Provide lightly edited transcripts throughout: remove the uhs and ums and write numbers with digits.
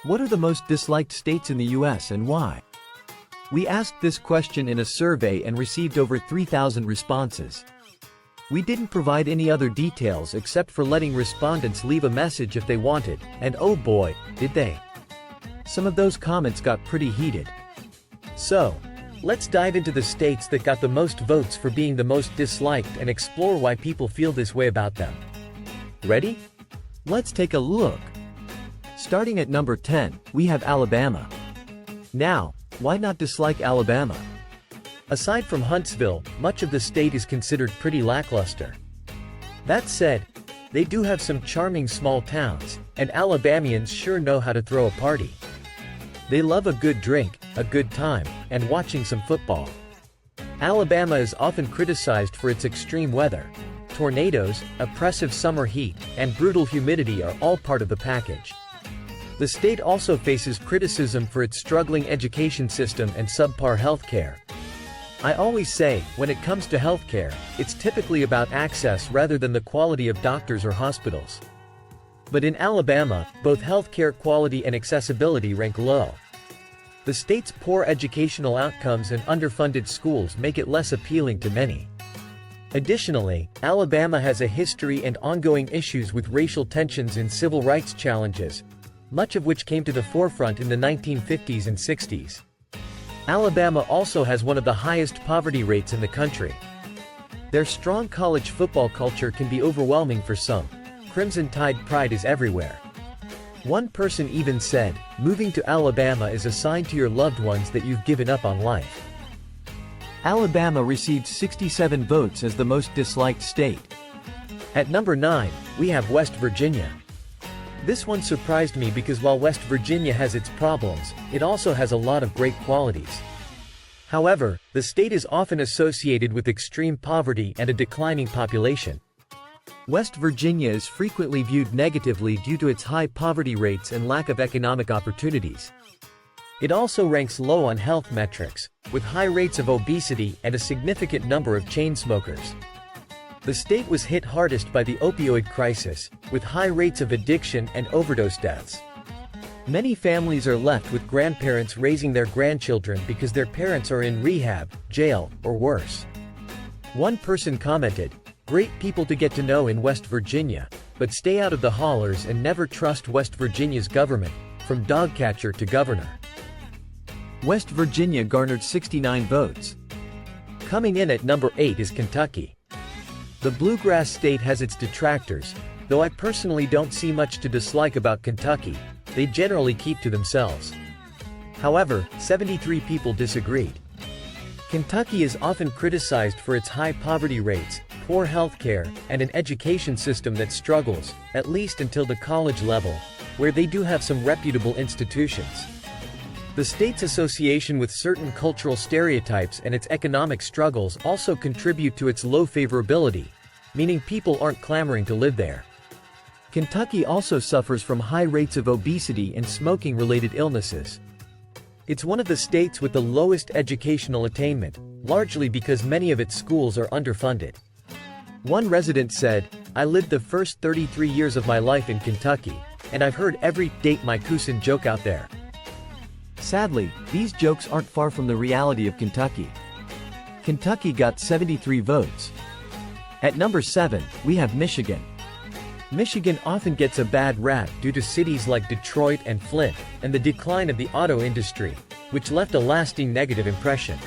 What are the most disliked states in the US and why? We asked this question in a survey and received over 3,000 responses. We didn't provide any other details except for letting respondents leave a message if they wanted, and oh boy, did they. Some of those comments got pretty heated. So, let's dive into the states that got the most votes for being the most disliked and explore why people feel this way about them. Ready? Let's take a look. Starting at number 10, we have Alabama. Now, why not dislike Alabama? Aside from Huntsville, much of the state is considered pretty lackluster. That said, they do have some charming small towns, and Alabamians sure know how to throw a party. They love a good drink, a good time, and watching some football. Alabama is often criticized for its extreme weather. Tornadoes, oppressive summer heat, and brutal humidity are all part of the package. The state also faces criticism for its struggling education system and subpar healthcare. I always say, when it comes to healthcare, it's typically about access rather than the quality of doctors or hospitals. But in Alabama, both healthcare quality and accessibility rank low. The state's poor educational outcomes and underfunded schools make it less appealing to many. Additionally, Alabama has a history and ongoing issues with racial tensions and civil rights challenges, much of which came to the forefront in the 1950s and 60s. Alabama also has one of the highest poverty rates in the country. Their strong college football culture can be overwhelming for some. Crimson Tide pride is everywhere. One person even said, moving to Alabama is a sign to your loved ones that you've given up on life. Alabama received 67 votes as the most disliked state. At number 9, we have West Virginia. This one surprised me because while West Virginia has its problems, it also has a lot of great qualities. However, the state is often associated with extreme poverty and a declining population. West Virginia is frequently viewed negatively due to its high poverty rates and lack of economic opportunities. It also ranks low on health metrics, with high rates of obesity and a significant number of chain smokers. The state was hit hardest by the opioid crisis, with high rates of addiction and overdose deaths. Many families are left with grandparents raising their grandchildren because their parents are in rehab, jail, or worse. One person commented, "Great people to get to know in West Virginia, but stay out of the hollers and never trust West Virginia's government, from dog catcher to governor." West Virginia garnered 69 votes. Coming in at number 8 is Kentucky. The bluegrass state has its detractors, though I personally don't see much to dislike about Kentucky. They generally keep to themselves. However, 73 people disagreed. Kentucky is often criticized for its high poverty rates, poor health care, and an education system that struggles, at least until the college level, where they do have some reputable institutions. The state's association with certain cultural stereotypes and its economic struggles also contribute to its low favorability, meaning people aren't clamoring to live there. Kentucky also suffers from high rates of obesity and smoking-related illnesses. It's one of the states with the lowest educational attainment, largely because many of its schools are underfunded. One resident said, "I lived the first 33 years of my life in Kentucky, and I've heard every date my cousin joke out there." Sadly, these jokes aren't far from the reality of Kentucky. Kentucky got 73 votes. At number 7, we have Michigan. Michigan often gets a bad rap due to cities like Detroit and Flint, and the decline of the auto industry, which left a lasting negative impression.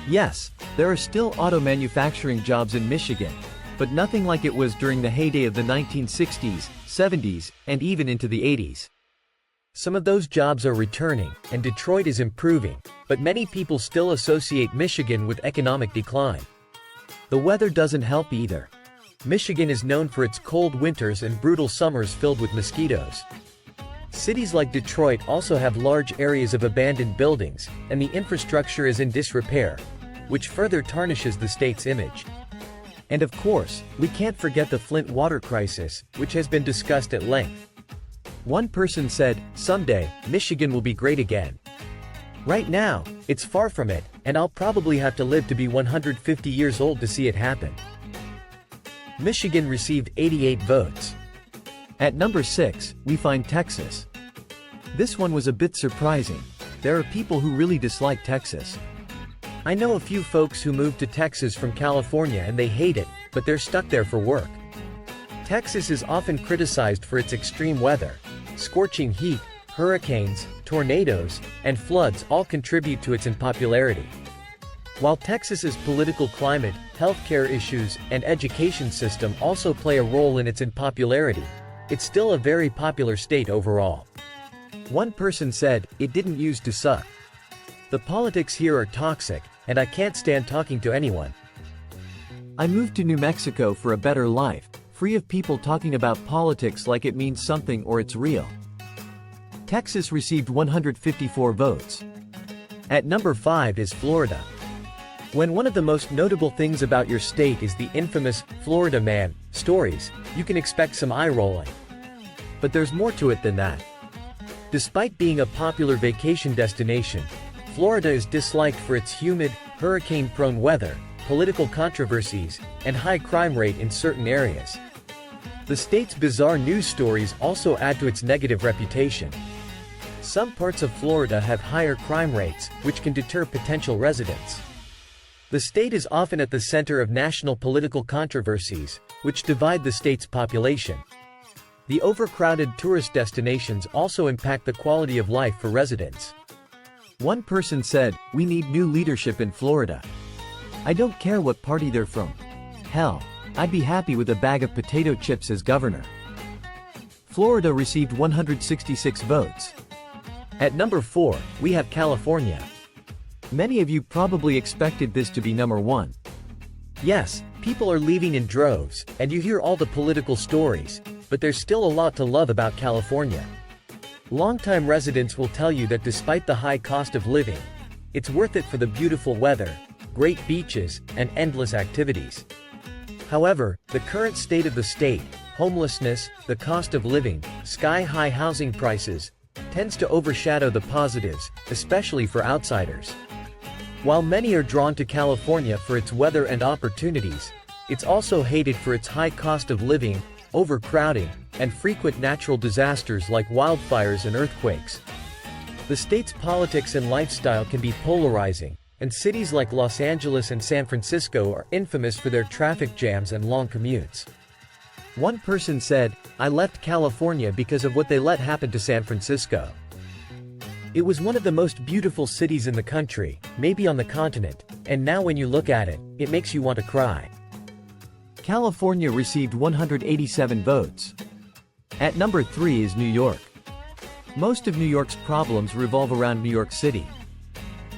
Yes, there are still auto manufacturing jobs in Michigan, but nothing like it was during the heyday of the 1960s, 70s, and even into the 80s. Some of those jobs are returning, and Detroit is improving, but many people still associate Michigan with economic decline. The weather doesn't help either. Michigan is known for its cold winters and brutal summers filled with mosquitoes. Cities like Detroit also have large areas of abandoned buildings, and the infrastructure is in disrepair, which further tarnishes the state's image. And of course, we can't forget the Flint water crisis, which has been discussed at length. One person said, "Someday, Michigan will be great again." Right now, it's far from it, and I'll probably have to live to be 150 years old to see it happen. Michigan received 88 votes. At number 6, we find Texas. This one was a bit surprising. There are people who really dislike Texas. I know a few folks who moved to Texas from California and they hate it, but they're stuck there for work. Texas is often criticized for its extreme weather. Scorching heat, hurricanes, tornadoes, and floods all contribute to its unpopularity. While Texas's political climate, healthcare issues, and education system also play a role in its unpopularity, it's still a very popular state overall. One person said, "It didn't used to suck. The politics here are toxic, and I can't stand talking to anyone. I moved to New Mexico for a better life, free of people talking about politics like it means something or it's real." Texas received 154 votes. At number 5 is Florida. When one of the most notable things about your state is the infamous Florida man stories, you can expect some eye-rolling. But there's more to it than that. Despite being a popular vacation destination, Florida is disliked for its humid, hurricane-prone weather, political controversies, and high crime rate in certain areas. The state's bizarre news stories also add to its negative reputation. Some parts of Florida have higher crime rates, which can deter potential residents. The state is often at the center of national political controversies, which divide the state's population. The overcrowded tourist destinations also impact the quality of life for residents. One person said, "We need new leadership in Florida. I don't care what party they're from. Hell, I'd be happy with a bag of potato chips as governor." Florida received 166 votes. At number 4, we have California. Many of you probably expected this to be number 1. Yes, people are leaving in droves, and you hear all the political stories, but there's still a lot to love about California. Longtime residents will tell you that despite the high cost of living, it's worth it for the beautiful weather, great beaches, and endless activities. However, the current state of the state, homelessness, the cost of living, sky-high housing prices, tends to overshadow the positives, especially for outsiders. While many are drawn to California for its weather and opportunities, it's also hated for its high cost of living, overcrowding, and frequent natural disasters like wildfires and earthquakes. The state's politics and lifestyle can be polarizing, and cities like Los Angeles and San Francisco are infamous for their traffic jams and long commutes. One person said, "I left California because of what they let happen to San Francisco. It was one of the most beautiful cities in the country, maybe on the continent, and now when you look at it, it makes you want to cry." California received 187 votes. At number 3 is New York. Most of New York's problems revolve around New York City.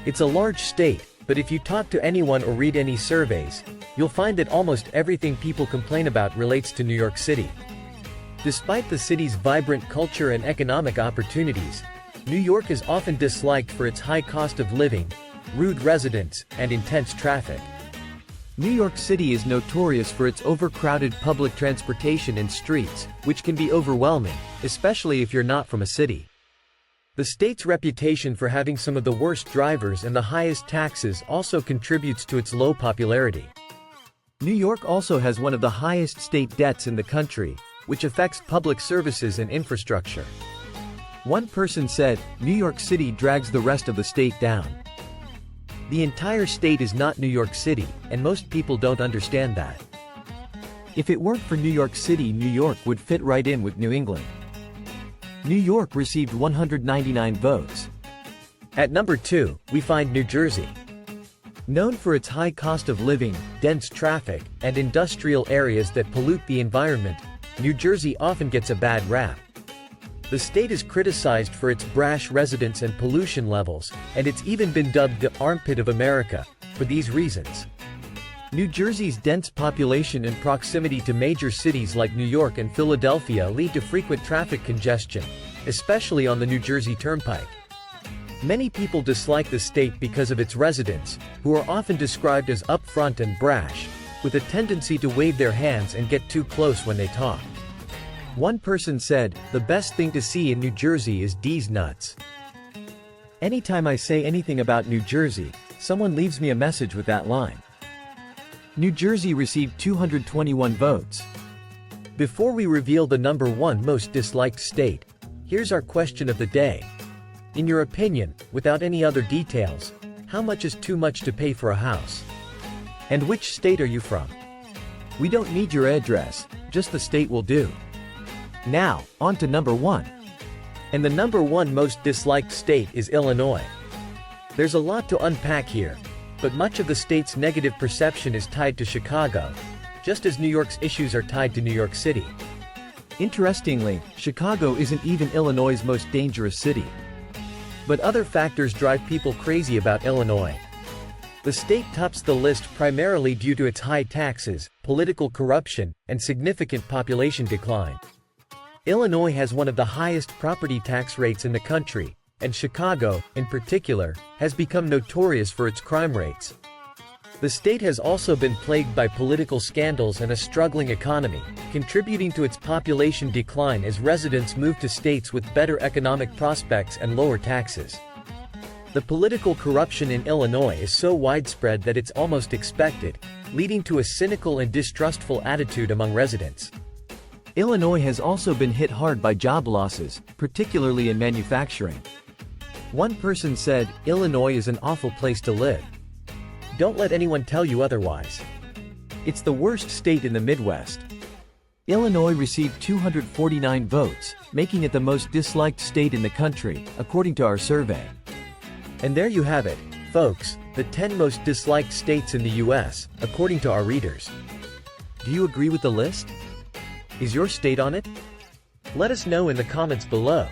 It's a large state, but if you talk to anyone or read any surveys, you'll find that almost everything people complain about relates to New York City. Despite the city's vibrant culture and economic opportunities, New York is often disliked for its high cost of living, rude residents, and intense traffic. New York City is notorious for its overcrowded public transportation and streets, which can be overwhelming, especially if you're not from a city. The state's reputation for having some of the worst drivers and the highest taxes also contributes to its low popularity. New York also has one of the highest state debts in the country, which affects public services and infrastructure. One person said, "New York City drags the rest of the state down." The entire state is not New York City, and most people don't understand that. If it weren't for New York City, New York would fit right in with New England. New York received 199 votes. At number 2, we find New Jersey. Known for its high cost of living, dense traffic, and industrial areas that pollute the environment, New Jersey often gets a bad rap. The state is criticized for its brash residents and pollution levels, and it's even been dubbed the armpit of America, for these reasons. New Jersey's dense population and proximity to major cities like New York and Philadelphia lead to frequent traffic congestion, especially on the New Jersey Turnpike. Many people dislike the state because of its residents, who are often described as upfront and brash, with a tendency to wave their hands and get too close when they talk. One person said, "The best thing to see in New Jersey is D's nuts." Anytime I say anything about New Jersey, someone leaves me a message with that line. New Jersey received 221 votes. Before we reveal the number 1 most disliked state, Here's our question of the day. In your opinion, without any other details, how much is too much to pay for a house? And which state are you from? We don't need your address, just the state will do. Now, on to number 1. And the number 1 most disliked state is Illinois. There's a lot to unpack here, but much of the state's negative perception is tied to Chicago, just as New York's issues are tied to New York City. Interestingly, Chicago isn't even Illinois' most dangerous city. But other factors drive people crazy about Illinois. The state tops the list primarily due to its high taxes, political corruption, and significant population decline. Illinois has one of the highest property tax rates in the country, and Chicago, in particular, has become notorious for its crime rates. The state has also been plagued by political scandals and a struggling economy, contributing to its population decline as residents move to states with better economic prospects and lower taxes. The political corruption in Illinois is so widespread that it's almost expected, leading to a cynical and distrustful attitude among residents. Illinois has also been hit hard by job losses, particularly in manufacturing. One person said, "Illinois is an awful place to live. Don't let anyone tell you otherwise. It's the worst state in the Midwest." Illinois received 249 votes, making it the most disliked state in the country, according to our survey. And there you have it, folks, the 10 most disliked states in the US, according to our readers. Do you agree with the list? Is your state on it? Let us know in the comments below.